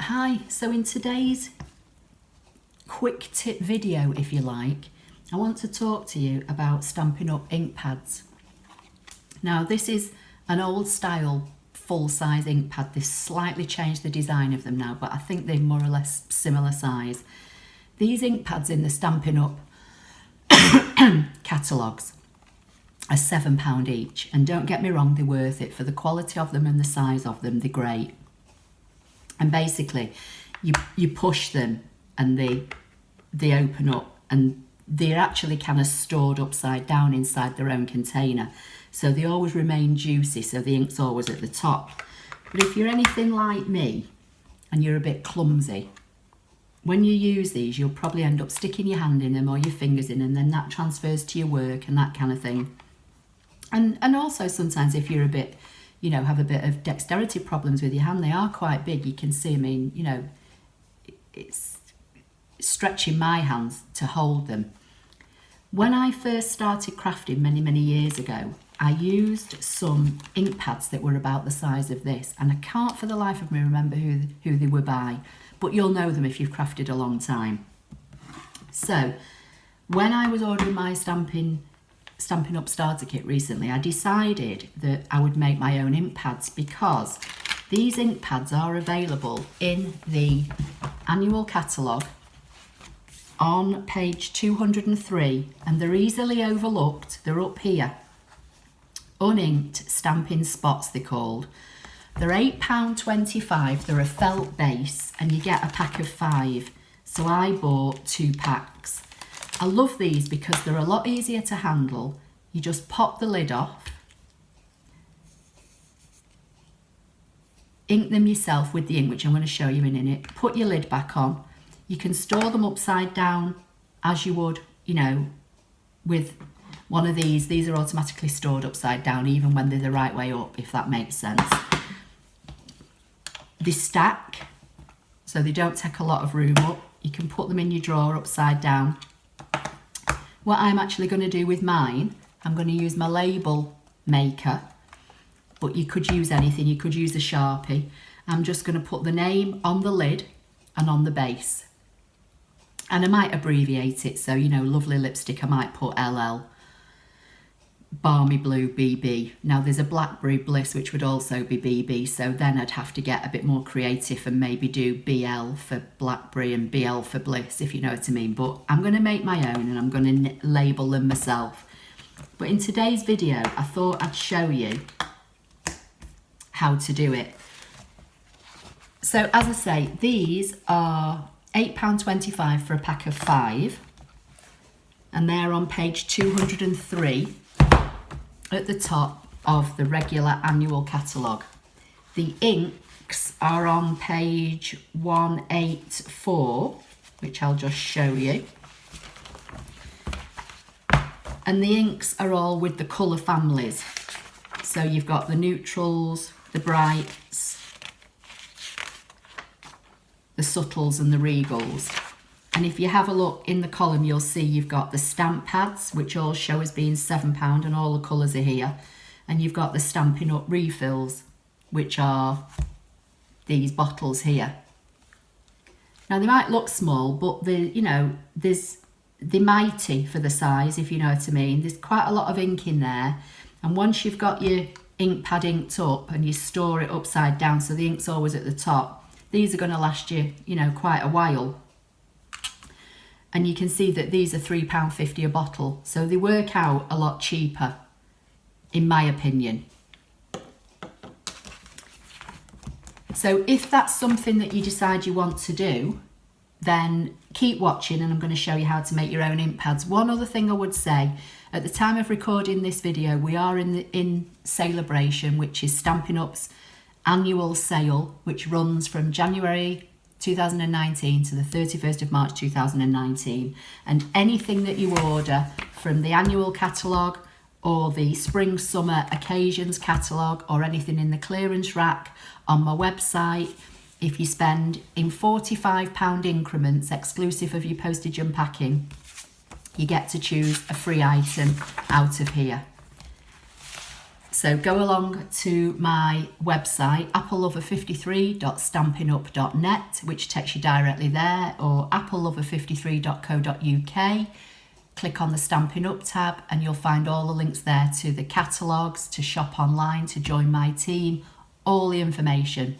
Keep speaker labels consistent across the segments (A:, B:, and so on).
A: Hi, so in today's quick tip video, if you like, I want to talk to you about Stampin' Up ink pads. Now this is an old style full size ink pad. They've slightly changed the design of them now, but I think they're more or less similar size. These ink pads in the Stampin' Up catalogues are £7 each, and don't get me wrong, they're worth it. For the quality of them and the size of them, they're great. And basically you push them and they open up, and they're actually kind of stored upside down inside their own container, so they always remain juicy, so the ink's always at the top. But if you're anything like me and you're a bit clumsy, when you use these you'll probably end up sticking your hand in them or your fingers in, and then that transfers to your work and that kind of thing. And also sometimes if you're a bit, you know, have a bit of dexterity problems with your hand, they are quite big. You can see, I mean, you know, it's stretching my hands to hold them. When I first started crafting many years ago, I used some ink pads that were about the size of this, and I can't for the life of me remember who they were by, but you'll know them if you've crafted a long time. So when I was ordering my Stampin' Up starter kit recently, I decided that I would make my own ink pads, because these ink pads are available in the annual catalogue on page 203, and they're easily overlooked. They're up here. Uninked stamping spots, they're called. They're £8.25. They're a felt base, and you get a pack of 5. So I bought 2 packs. I love these because they're a lot easier to handle. You just pop the lid off, ink them yourself with the ink, which I'm going to show you in a minute. Put your lid back on. You can store them upside down as you would, you know, with one of these. These are automatically stored upside down even when they're the right way up, if that makes sense. They stack, so they don't take a lot of room up. You can put them in your drawer upside down. What I'm actually going to do with mine, I'm going to use my label maker, but you could use anything. You could use a Sharpie. I'm just going to put the name on the lid and on the base. And I might abbreviate it, so, you know, lovely lipstick, I might put LL. Balmy Blue BB. Now there's a Blackberry Bliss which would also be BB, so then I'd have to get a bit more creative and maybe do BL for Blackberry and BL for Bliss, if you know what I mean. But I'm going to make my own and I'm going to label them myself. But in today's video I thought I'd show you how to do it. So as I say, these are £8.25 for a pack of 5, and they're on page 203 at the top of the regular annual catalogue. The inks are on page 184, which I'll just show you. And the inks are all with the colour families. So you've got the neutrals, the brights, the subtles and the regals. And if you have a look in the column, you'll see you've got the stamp pads, which all show as being £7, and all the colours are here. And you've got the Stampin' Up refills, which are these bottles here. Now they might look small, but they're mighty for the size, if you know what I mean. There's quite a lot of ink in there, and once you've got your ink pad inked up and you store it upside down so the ink's always at the top, these are going to last you, you know, quite a while. And you can see that these are £3.50 a bottle, so they work out a lot cheaper, in my opinion. So if that's something that you decide you want to do, then keep watching and I'm going to show you how to make your own ink pads. One other thing I would say, at the time of recording this video, we are in Celebration, which is Stampin' Up's annual sale, which runs from January 2019 to the 31st of March 2019, and anything that you order from the annual catalogue or the spring summer occasions catalogue or anything in the clearance rack on my website, if you spend in £45 increments exclusive of your postage and packing, you get to choose a free item out of here. So go along to my website, applelover53.stampinup.net, which takes you directly there, or applelover53.co.uk. Click on the Stampin' Up tab and you'll find all the links there to the catalogues, to shop online, to join my team, all the information.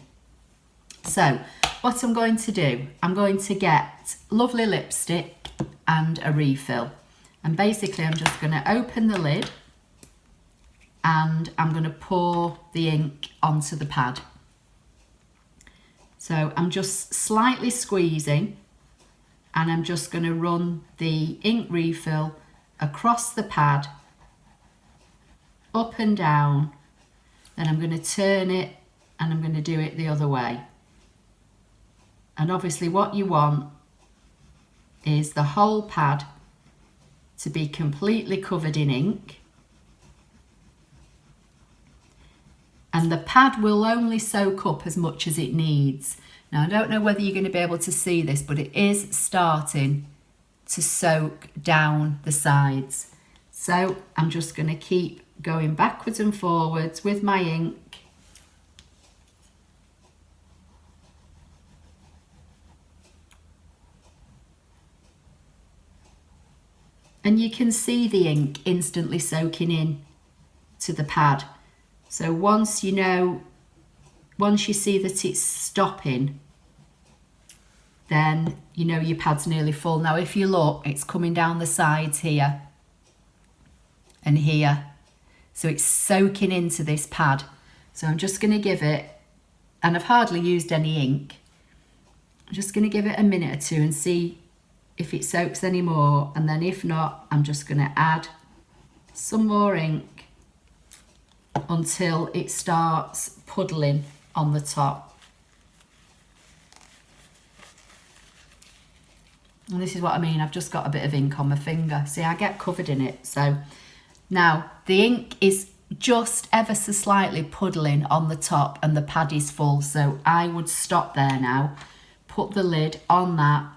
A: So what I'm going to do, I'm going to get lovely lipstick and a refill. And basically I'm just going to open the lid and I'm going to pour the ink onto the pad. So I'm just slightly squeezing and I'm just going to run the ink refill across the pad, up and down. Then I'm going to turn it and I'm going to do it the other way. And obviously what you want is the whole pad to be completely covered in ink. And the pad will only soak up as much as it needs. Now, I don't know whether you're going to be able to see this, but it is starting to soak down the sides. So I'm just going to keep going backwards and forwards with my ink. And you can see the ink instantly soaking in to the pad. So once you see that it's stopping, then you know your pad's nearly full. Now if you look, it's coming down the sides here and here. So it's soaking into this pad. So I'm just going to give it, and I've hardly used any ink, I'm just going to give it a minute or two and see if it soaks any more, and then if not, I'm just going to add some more ink until it starts puddling on the top. And this is what I mean, I've just got a bit of ink on my finger. See, I get covered in it. So now the ink is just ever so slightly puddling on the top and the pad is full. So I would stop there now, put the lid on that.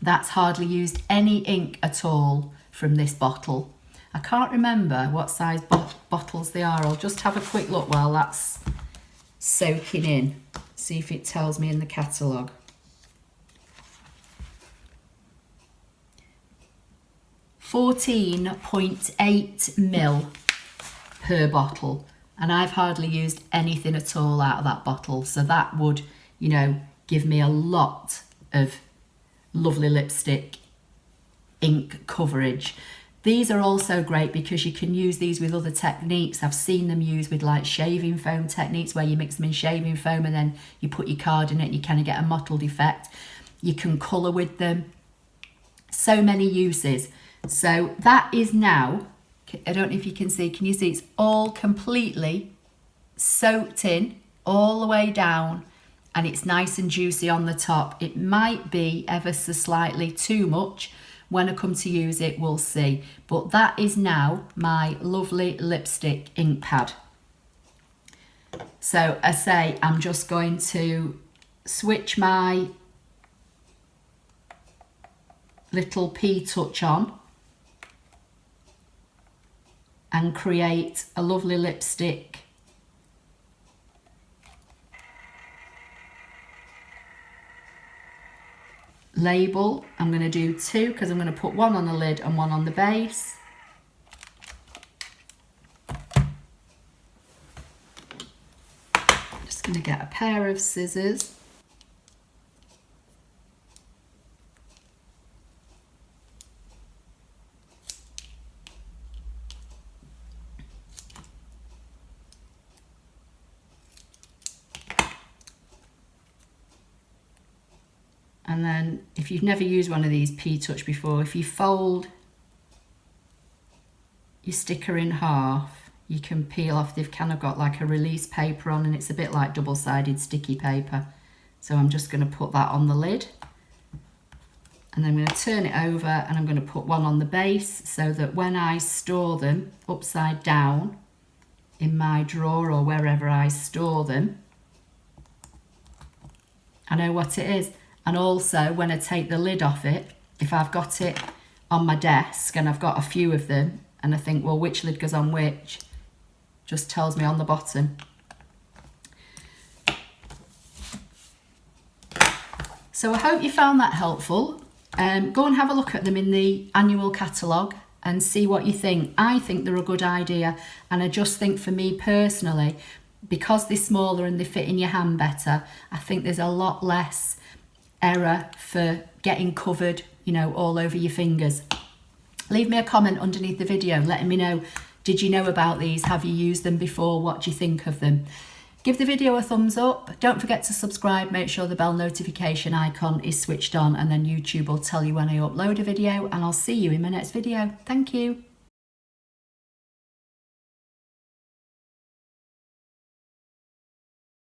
A: That's hardly used any ink at all from this bottle. I can't remember what size bottles they are. I'll just have a quick look while that's soaking in. See if it tells me in the catalogue. 14.8 ml per bottle. And I've hardly used anything at all out of that bottle. So that would, you know, give me a lot of lovely lipstick ink coverage. These are also great because you can use these with other techniques. I've seen them used with like shaving foam techniques where you mix them in shaving foam and then you put your card in it and you kind of get a mottled effect. You can colour with them. So many uses. So that is now, I don't know if you can see, can you see it's all completely soaked in all the way down and it's nice and juicy on the top. It might be ever so slightly too much. When I come to use it, we'll see. But that is now my lovely lipstick ink pad. So I say I'm just going to switch my little P-Touch on and create a lovely lipstick label. I'm going to do two because I'm going to put one on the lid and one on the base. I'm just going to get a pair of scissors. And then if you've never used one of these P-Touch before, if you fold your sticker in half, you can peel off. They've kind of got like a release paper on and it's a bit like double-sided sticky paper. So I'm just going to put that on the lid. And then I'm going to turn it over and I'm going to put one on the base so that when I store them upside down in my drawer or wherever I store them, I know what it is. And also when I take the lid off it, if I've got it on my desk and I've got a few of them and I think, well, which lid goes on which, just tells me on the bottom. So I hope you found that helpful. Go and have a look at them in the annual catalogue and see what you think. I think they're a good idea, and I just think for me personally, because they're smaller and they fit in your hand better, I think there's a lot less error for getting covered, you know, all over your fingers. Leave me a comment underneath the video letting me know, did you know about these? Have you used them before? What do you think of them? Give the video a thumbs up. Don't forget to subscribe. Make sure the bell notification icon is switched on, and then YouTube will tell you when I upload a video, and I'll see you in my next video. Thank you.